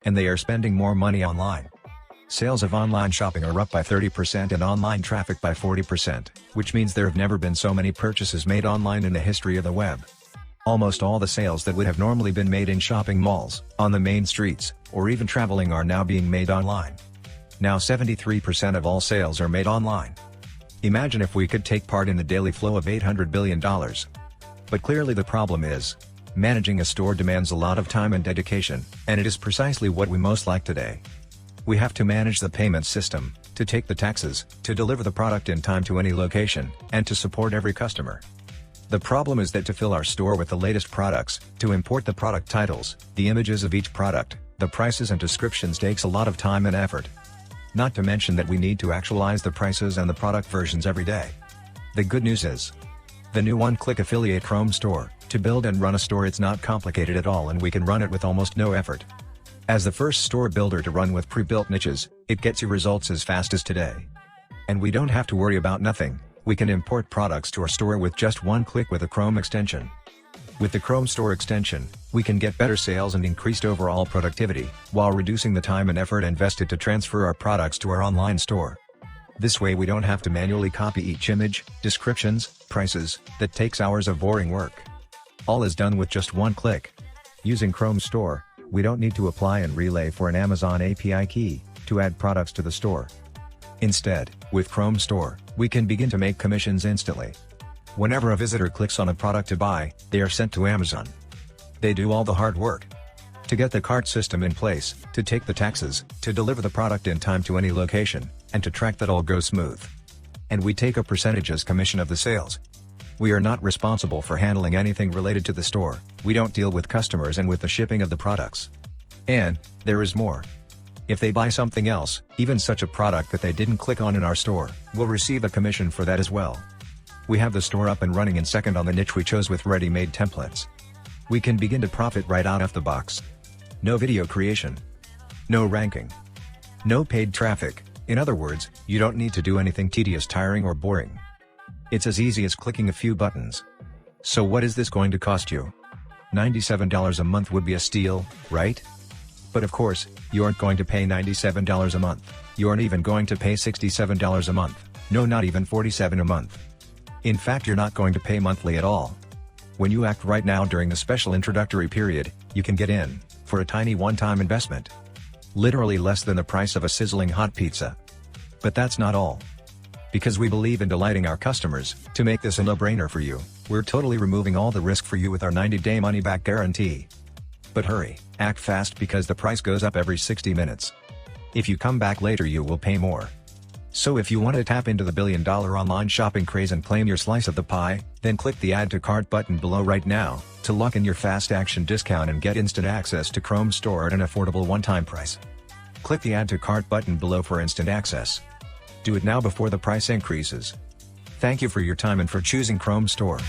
and they are spending more money online. Sales of online shopping are up by 30% and online traffic by 40%, which means there have never been so many purchases made online in the history of the web. Almost all the sales that would have normally been made in shopping malls, on the main streets, or even traveling are now being made online. Now 73% of all sales are made online. Imagine if we could take part in the daily flow of $800 billion. But clearly the problem is, managing a store demands a lot of time and dedication, and it is precisely what we most like today. We have to manage the payment system, to take the taxes, to deliver the product in time to any location, and to support every customer. The problem is that to fill our store with the latest products, to import the product titles, the images of each product, the prices and descriptions takes a lot of time and effort. Not to mention that we need to actualize the prices and the product versions every day. The good news is, the new one-click affiliate Chrome store, to build and run a store it's not complicated at all and we can run it with almost no effort. As the first store builder to run with pre-built niches, it gets you results as fast as today. And we don't have to worry about nothing, we can import products to our store with just one click with a Chrome extension. With the Chrome store extension, we can get better sales and increased overall productivity, while reducing the time and effort invested to transfer our products to our online store. This way we don't have to manually copy each image, descriptions, prices, that takes hours of boring work. All is done with just one click. Using Chrome Store, we don't need to apply and relay for an Amazon API key, to add products to the store. Instead, with Chrome Store, we can begin to make commissions instantly. Whenever a visitor clicks on a product to buy, they are sent to Amazon. They do all the hard work. To get the cart system in place, to take the taxes, to deliver the product in time to any location, and to track that all goes smooth. And we take a percentage as commission of the sales. We are not responsible for handling anything related to the store, we don't deal with customers and with the shipping of the products. And, there is more. If they buy something else, even such a product that they didn't click on in our store, we'll receive a commission for that as well. We have the store up and running in second on the niche we chose with ready-made templates. We can begin to profit right out of the box. No video creation. No ranking. No paid traffic, in other words, you don't need to do anything tedious, tiring or boring. It's as easy as clicking a few buttons. So what is this going to cost you? $97 a month would be a steal, right? But of course, you aren't going to pay $97 a month, you aren't even going to pay $67 a month, no, not even $47 a month. In fact, you're not going to pay monthly at all. When you act right now during the special introductory period, you can get in, for a tiny one-time investment. Literally less than the price of a sizzling hot pizza. But that's not all. Because we believe in delighting our customers, to make this a no-brainer for you, we're totally removing all the risk for you with our 90-day money-back guarantee. But hurry, act fast because the price goes up every 60 minutes. If you come back later you will pay more. So if you want to tap into the billion-dollar online shopping craze and claim your slice of the pie, then click the Add to Cart button below right now, to lock in your fast action discount and get instant access to Chrome Store at an affordable one-time price. Click the Add to Cart button below for instant access. Do it now before the price increases. Thank you for your time and for choosing Chrome Store.